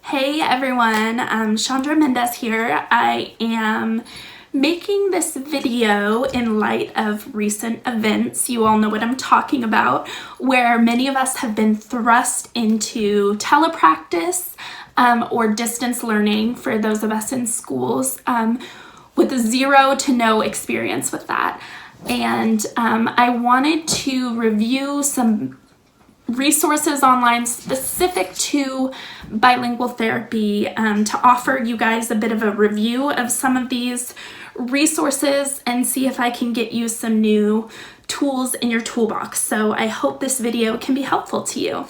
Hey everyone, Chandra Mendez here. I am making this video in light of recent events. You all know what I'm talking about, where many of us have been thrust into telepractice or distance learning for those of us in schools with zero to no experience with that. And I wanted to review some resources online specific to bilingual therapy to offer you guys a bit of a review of some of these resources and see if I can get you some new tools in your toolbox. So I hope this video can be helpful to you.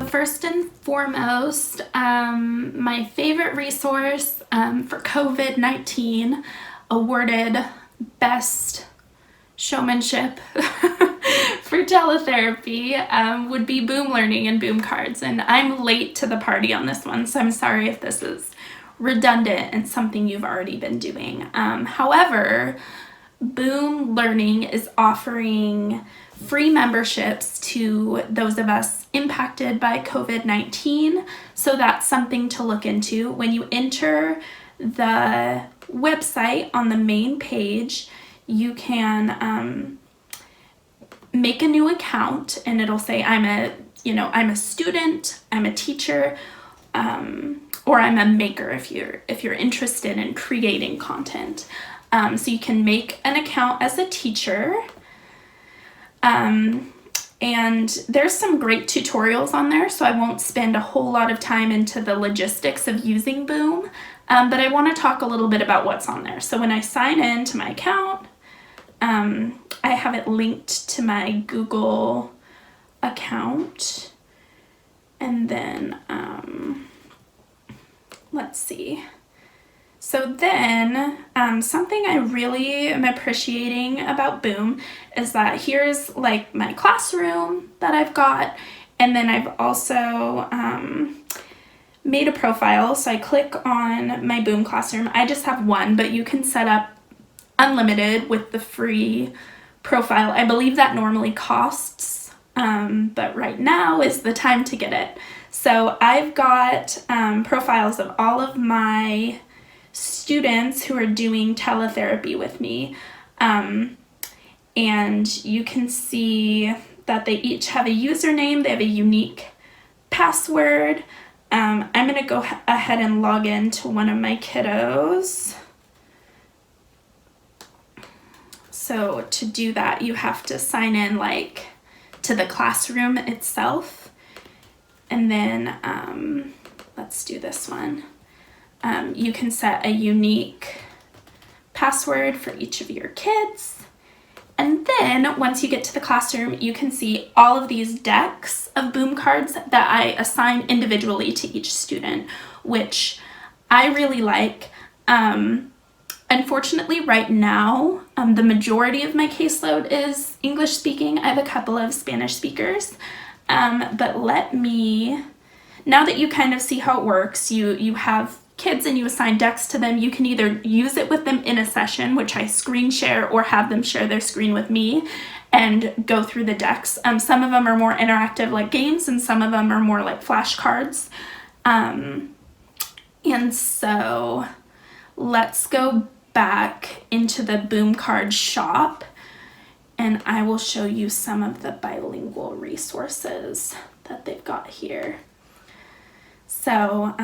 First and foremost, my favorite resource for COVID-19 awarded best showmanship for teletherapy would be Boom Learning and Boom Cards. And I'm late to the party on this one, so I'm sorry if this is redundant and something you've already been doing. However, Boom Learning is offering free memberships to those of us impacted by COVID-19, so that's something to look into. When you enter the website on the main page, you can make a new account, and it'll say I'm a student, I'm a teacher, or I'm a maker if you're interested in creating content. So you can make an account as a teacher. And there's some great tutorials on there, so I won't spend a whole lot of time into the logistics of using Boom, but I want to talk a little bit about what's on there. So when I sign in to my account, I have it linked to my Google account, and then let's see. So then, something I really am appreciating about Boom is that here's like my classroom that I've got, and then I've also made a profile. So I click on my Boom classroom. I just have one, but you can set up unlimited with the free profile. I believe that normally costs, but right now is the time to get it. So I've got profiles of all of my students who are doing teletherapy with me, and you can see that they each have a username, they have a unique password. I'm going to go ahead and log in to one of my kiddos. So to do that, you have to sign in like to the classroom itself, and then let's do this one. You can set a unique password for each of your kids. And then once you get to the classroom, you can see all of these decks of Boom cards that I assign individually to each student, which I really like. Unfortunately, right now, the majority of my caseload is English speaking. I have a couple of Spanish speakers, but now that you kind of see how it works, you have kids and you assign decks to them. You can either use it with them in a session, which I screen share, or have them share their screen with me and go through the decks. Some of them are more interactive like games, and some of them are more like flashcards. And so let's go back into the Boom card shop, and I will show you some of the bilingual resources that they've got here. So,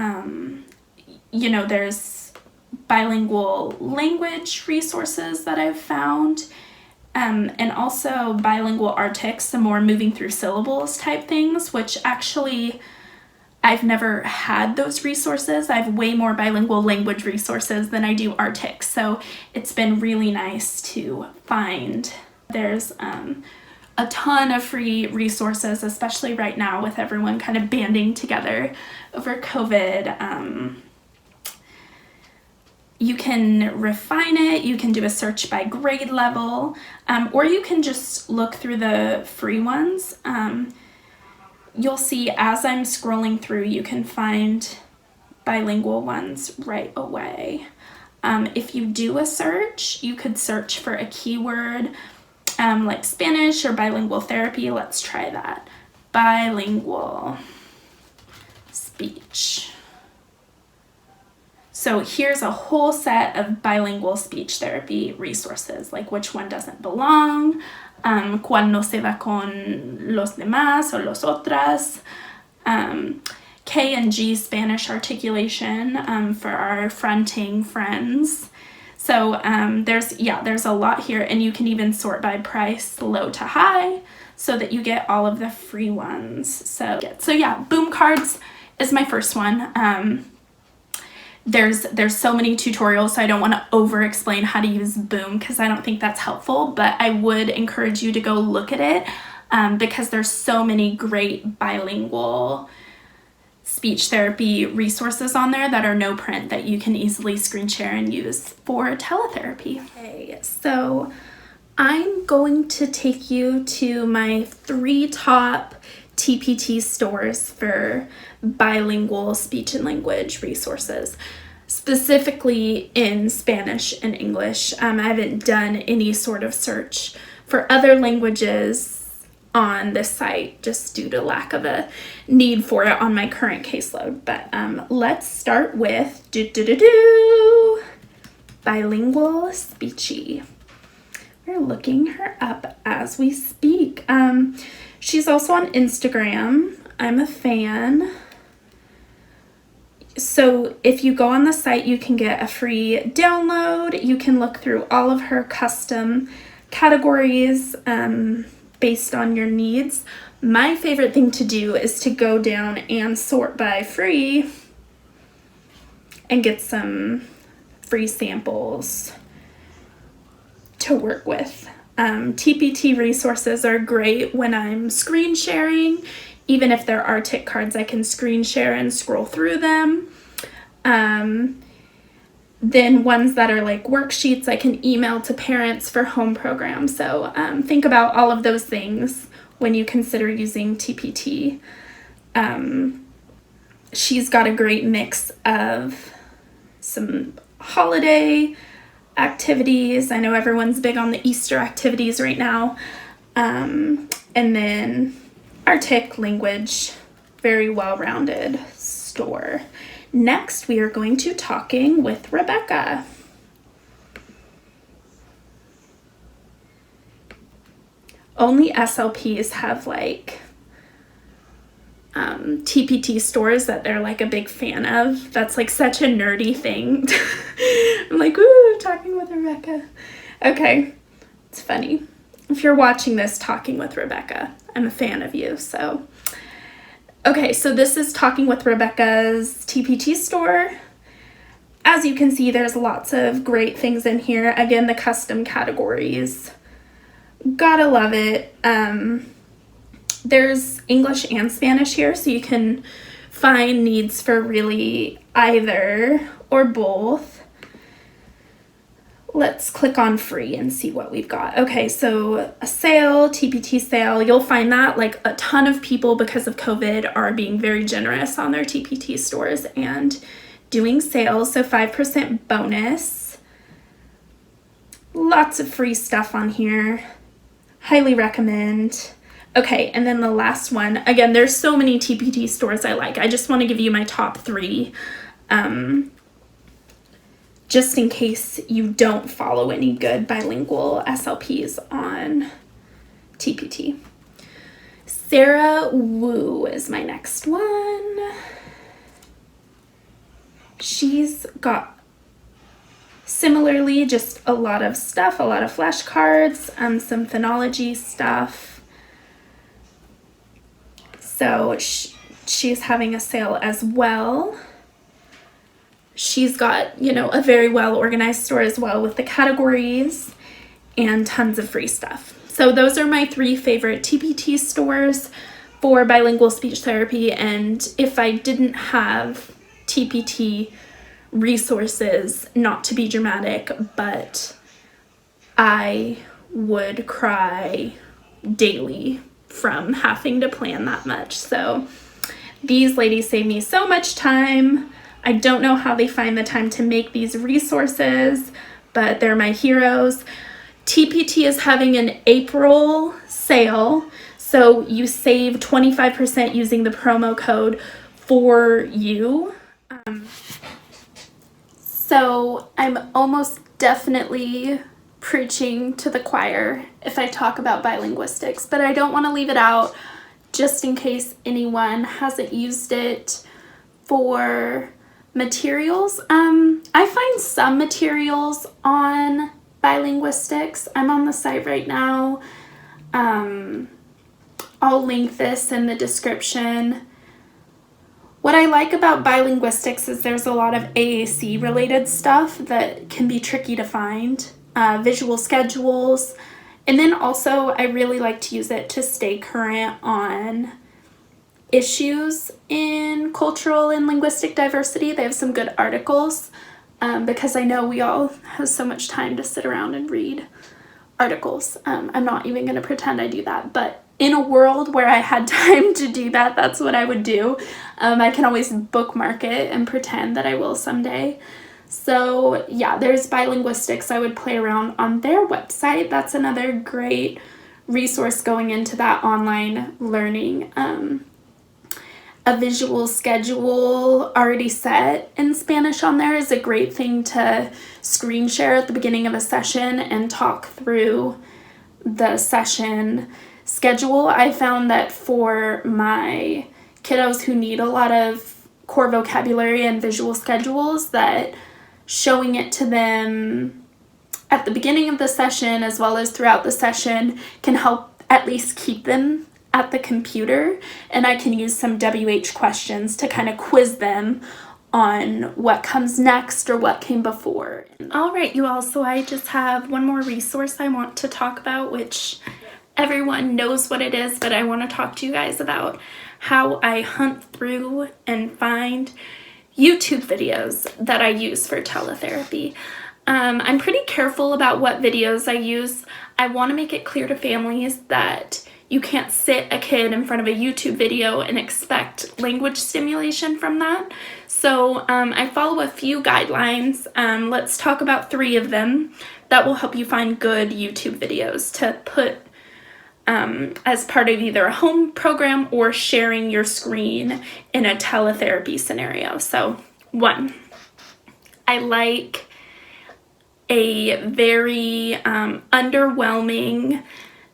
there's bilingual language resources that I've found, and also bilingual artics, some more moving through syllables type things, which actually I've never had those resources. I have way more bilingual language resources than I do artics, so it's been really nice to find. There's a ton of free resources, especially right now with everyone kind of banding together over COVID. You can refine it, you can do a search by grade level, or you can just look through the free ones. You'll see as I'm scrolling through, you can find bilingual ones right away. If you do a search, you could search for a keyword like Spanish or bilingual therapy. Let's try that. Bilingual speech. So here's a whole set of bilingual speech therapy resources, like which one doesn't belong, cuál no se va con los demás o los otras, K and G Spanish articulation for our fronting friends. So there's a lot here, and you can even sort by price, low to high, so that you get all of the free ones. So yeah, Boom Cards is my first one. There's so many tutorials, so I don't want to over explain how to use Boom because I don't think that's helpful, but I would encourage you to go look at it because there's so many great bilingual speech therapy resources on there that are no print that you can easily screen share and use for teletherapy. Okay, so I'm going to take you to my 3 top TPT stores for bilingual speech and language resources, specifically in Spanish and English. I haven't done any sort of search for other languages on this site just due to lack of a need for it on my current caseload. But let's start with Bilingual Speechy. We're looking her up as we speak. She's also on Instagram. I'm a fan. So if you go on the site, you can get a free download. You can look through all of her custom categories based on your needs. My favorite thing to do is to go down and sort by free and get some free samples to work with. TPT resources are great when I'm screen sharing. Even if there are tick cards, I can screen share and scroll through them. Then ones that are like worksheets, I can email to parents for home programs. So think about all of those things when you consider using TPT. She's got a great mix of some holiday activities. I know everyone's big on the Easter activities right now. And then Arctic language, very well-rounded store. Next, we are going to Talking with Rebecca. Only SLPs have like TPT stores that they're like a big fan of. That's like such a nerdy thing. I'm like, ooh, Talking with Rebecca. Okay, it's funny. If you're watching this, Talking with Rebecca, I'm a fan of you, so. Okay, so this is Talking with Rebecca's TPT store. As you can see, there's lots of great things in here. Again, the custom categories. Gotta love it. There's English and Spanish here, so you can find needs for really either or both. Let's click on free and see what we've got. Okay, so a sale, TPT sale, you'll find that like a ton of people because of COVID are being very generous on their TPT stores and doing sales, so 5% bonus. Lots of free stuff on here. Highly recommend. Okay, and then the last one, again, there's so many TPT stores I like. I just want to give you my top 3. Just in case you don't follow any good bilingual SLPs on TPT. Sarah Wu is my next one. She's got similarly just a lot of stuff, a lot of flashcards, some phonology stuff. So she's having a sale as well. She's got, you know, a very well organized store as well with the categories and tons of free stuff. So those are my 3 favorite TPT stores for bilingual speech therapy. And if I didn't have TPT resources, not to be dramatic, but I would cry daily from having to plan that much. So these ladies save me so much time. I don't know how they find the time to make these resources, but they're my heroes. TPT is having an April sale, so you save 25% using the promo code for you. So I'm almost definitely preaching to the choir if I talk about bilinguistics, but I don't want to leave it out just in case anyone hasn't used it for materials. I find some materials on Bilinguistics. I'm on the site right now. I'll link this in the description. What I like about Bilinguistics is there's a lot of AAC related stuff that can be tricky to find, visual schedules, and then also I really like to use it to stay current on issues in cultural and linguistic diversity. They have some good articles because I know we all have so much time to sit around and read articles. I'm not even going to pretend I do that, but in a world where I had time to do that, that's what I would do. I can always bookmark it and pretend that I will someday. So yeah, there's Bilinguistics. I would play around on their website. That's another great resource going into that online learning. A visual schedule already set in Spanish on there is a great thing to screen share at the beginning of a session and talk through the session schedule. I found that for my kiddos who need a lot of core vocabulary and visual schedules, that showing it to them at the beginning of the session as well as throughout the session can help at least keep them at the computer, and I can use some WH questions to kind of quiz them on what comes next or what came before. All right, you all, so I just have one more resource I want to talk about, which everyone knows what it is, but I want to talk to you guys about how I hunt through and find YouTube videos that I use for teletherapy. I'm pretty careful about what videos I use. I want to make it clear to families that you can't sit a kid in front of a YouTube video and expect language stimulation from that. So I follow a few guidelines. Let's talk about 3 of them that will help you find good YouTube videos to put as part of either a home program or sharing your screen in a teletherapy scenario. So 1, I like a very underwhelming,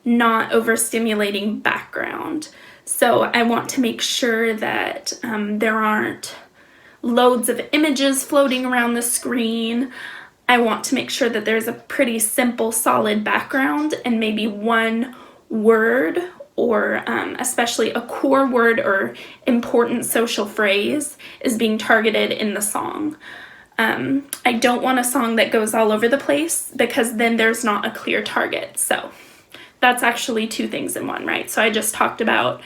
not overstimulating background. So I want to make sure that there aren't loads of images floating around the screen. I want to make sure that there's a pretty simple, solid background and maybe one word or especially a core word or important social phrase is being targeted in the song. I don't want a song that goes all over the place because then there's not a clear target. So that's actually 2 things in one, right? So I just talked about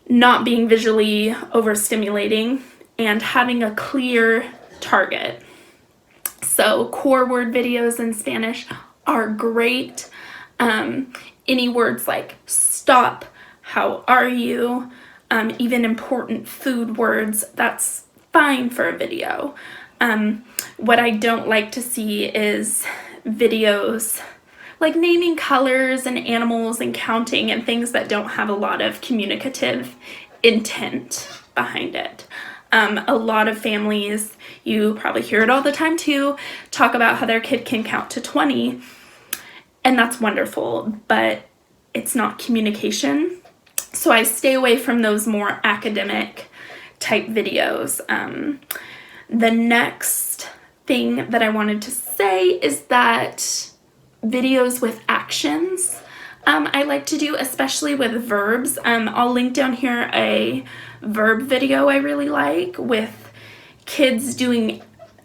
not being visually overstimulating and having a clear target. So core word videos in Spanish are great. Any words like stop, how are you, even important food words, that's fine for a video. What I don't like to see is videos like naming colors and animals and counting and things that don't have a lot of communicative intent behind it. A lot of families, you probably hear it all the time too, talk about how their kid can count to 20, and that's wonderful, but it's not communication. So I stay away from those more academic type videos. The next thing that I wanted to say is that videos with actions I like to do, especially with verbs. I'll link down here a verb video I really like with kids doing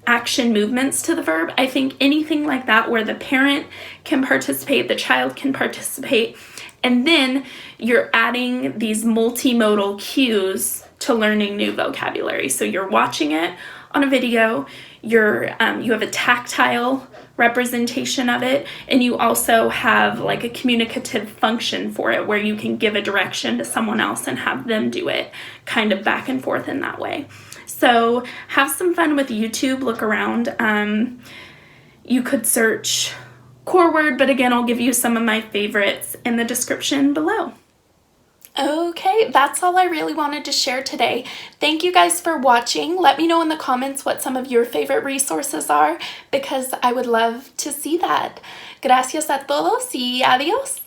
action movements to the verb. I think anything like that where the parent can participate, the child can participate, and then you're adding these multimodal cues to learning new vocabulary. So you're watching it on a video, you have a tactile representation of it, and you also have like a communicative function for it where you can give a direction to someone else and have them do it kind of back and forth in that way. So have some fun with YouTube, look around. You could search core word, but again, I'll give you some of my favorites in the description below. Okay, that's all I really wanted to share today. Thank you guys for watching. Let me know in the comments what some of your favorite resources are, because I would love to see that. Gracias a todos y adiós.